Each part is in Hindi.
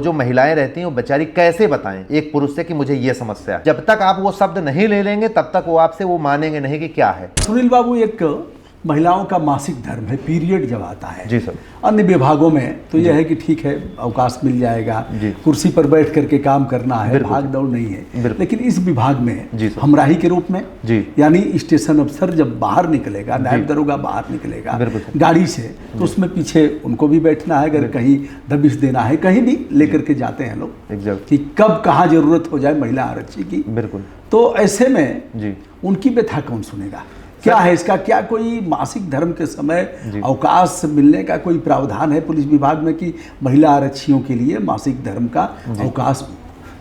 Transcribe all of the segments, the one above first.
जो महिलाएं रहती हैं वो बेचारी कैसे बताएं एक पुरुष से कि मुझे ये समस्या है। जब तक आप वो शब्द नहीं ले लेंगे तब तक वो आपसे वो मानेंगे नहीं कि क्या है। सुनील बाबू, एक महिलाओं का मासिक धर्म है, पीरियड जब आता है जी सर। अन्य विभागों में तो यह है कि ठीक है, अवकाश मिल जाएगा, कुर्सी पर बैठ करके काम करना है, भाग दौड़ नहीं है। लेकिन इस विभाग में हमराही के रूप में यानी स्टेशन अफसर जब बाहर निकलेगा, नायब दरोगा बाहर निकलेगा गाड़ी से, तो उसमें पीछे उनको भी बैठना है। अगर कहीं दबिश देना है, कहीं भी लेकर के जाते हैं लोग कि कब कहाँ जरूरत हो जाए महिला आरक्षी की। बिल्कुल। तो ऐसे में उनकी व्यथा कौन सुनेगा? क्या है इसका, क्या कोई मासिक धर्म के समय अवकाश मिलने का कोई प्रावधान है पुलिस विभाग में कि महिला आरक्षियों के लिए मासिक धर्म का अवकाश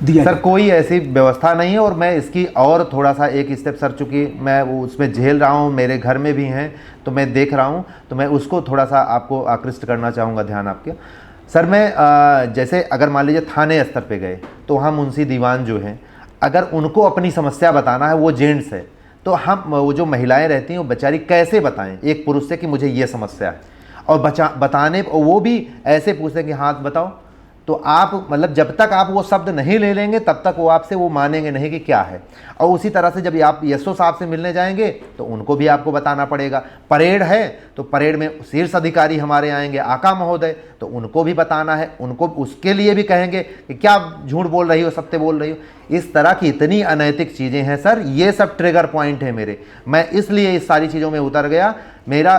दिया? सर, कोई ऐसी व्यवस्था नहीं है। और मैं इसकी और थोड़ा सा एक स्टेप सर, चूँकि मैं वो उसमें झेल रहा हूँ, मेरे घर में भी हैं तो मैं देख रहा हूँ, तो मैं उसको थोड़ा सा आपको आकृष्ट करना चाहूँगा ध्यान आपके। सर, मैं जैसे अगर मान लीजिए थाने स्तर पे गए तो हम मुंशी दीवान जो हैं, अगर उनको अपनी समस्या बताना है, वो जेंट्स है, तो हम वो जो महिलाएं रहती हैं वो बेचारी कैसे बताएं एक पुरुष से कि मुझे ये समस्या है। और बताने वो भी ऐसे पूछते हैं कि हाँ बताओ। तो आप मतलब जब तक आप वो शब्द नहीं ले लेंगे तब तक वो आपसे वो मानेंगे नहीं कि क्या है। और उसी तरह से जब आप एसओ साहब से मिलने जाएंगे तो उनको भी आपको बताना पड़ेगा। परेड है तो परेड में शीर्ष अधिकारी हमारे आएंगे, आका महोदय, तो उनको भी बताना है। उनको उसके लिए भी कहेंगे कि क्या झूठ बोल रही हो, सत्य बोल रही हो। इस तरह की इतनी अनैतिक चीज़ें हैं सर, ये सब ट्रिगर पॉइंट है मेरे। मैं इसलिए इस सारी चीज़ों में उतर गया। मेरा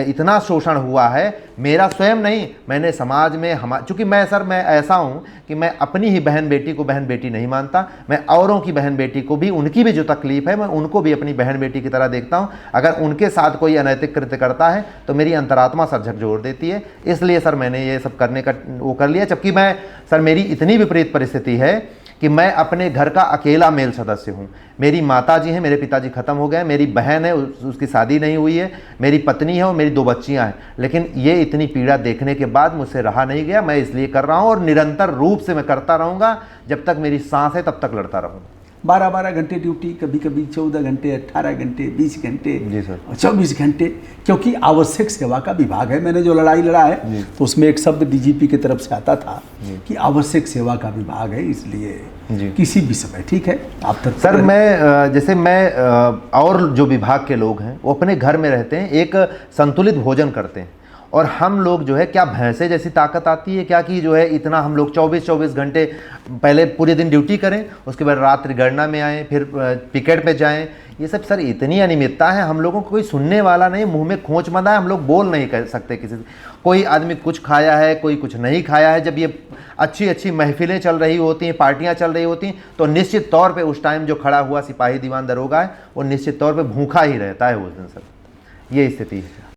इतना शोषण हुआ है, मेरा स्वयं नहीं, मैंने समाज में चूँकि मैं ऐसा हूँ कि मैं अपनी ही बहन बेटी को बहन बेटी नहीं मानता। मैं औरों की बहन बेटी को भी, उनकी भी जो तकलीफ़ है, मैं उनको भी अपनी बहन बेटी की तरह देखता हूँ। अगर उनके साथ कोई अनैतिक कृत्य करता है तो मेरी अंतरात्मा सर झकझोर देती है। इसलिए सर मैंने ये सब करने का वो कर लिया। जबकि मैं सर, मेरी इतनी विपरीत परिस्थिति है कि मैं अपने घर का अकेला मेल सदस्य हूँ। मेरी माताजी हैं, मेरे पिताजी ख़त्म हो गए, मेरी बहन है, उसकी शादी नहीं हुई है, मेरी पत्नी है और मेरी 2 बच्चियाँ हैं। लेकिन ये इतनी पीड़ा देखने के बाद मुझसे रहा नहीं गया। मैं इसलिए कर रहा हूँ और निरंतर रूप से मैं करता रहूँगा। जब तक मेरी सांस है तब तक लड़ता रहूँगा। 12-12 घंटे ड्यूटी, कभी कभी 14 घंटे, 18 घंटे, 20 घंटे, जी सर, 24 घंटे, क्योंकि आवश्यक सेवा का विभाग है। मैंने जो लड़ाई लड़ा है तो उसमें एक शब्द डीजीपी की तरफ से आता था कि आवश्यक सेवा का विभाग है, इसलिए किसी भी समय ठीक है आप तक। सर, मैं और जो विभाग के लोग हैं वो अपने घर में रहते हैं, एक संतुलित भोजन करते हैं। और हम लोग जो है, क्या भैंसे जैसी ताकत आती है क्या कि जो है इतना हम लोग 24-24 घंटे पहले पूरे दिन ड्यूटी करें, उसके बाद रात्रि गणना में आएँ, फिर पिकेट पे जाएं। ये सब सर इतनी अनियमितता है, हम लोगों को कोई सुनने वाला नहीं, मुंह में खोंच बंधा है, हम लोग बोल नहीं कर सकते किसी से। कोई आदमी कुछ खाया है, कोई कुछ नहीं खाया है। जब ये अच्छी अच्छी महफिलें चल रही होती हैं, पार्टियां चल रही होती हैं, तो निश्चित तौर पे उस टाइम जो खड़ा हुआ सिपाही दीवान दरोगा है वो निश्चित तौर पे भूखा ही रहता है उस दिन सर। ये स्थिति है।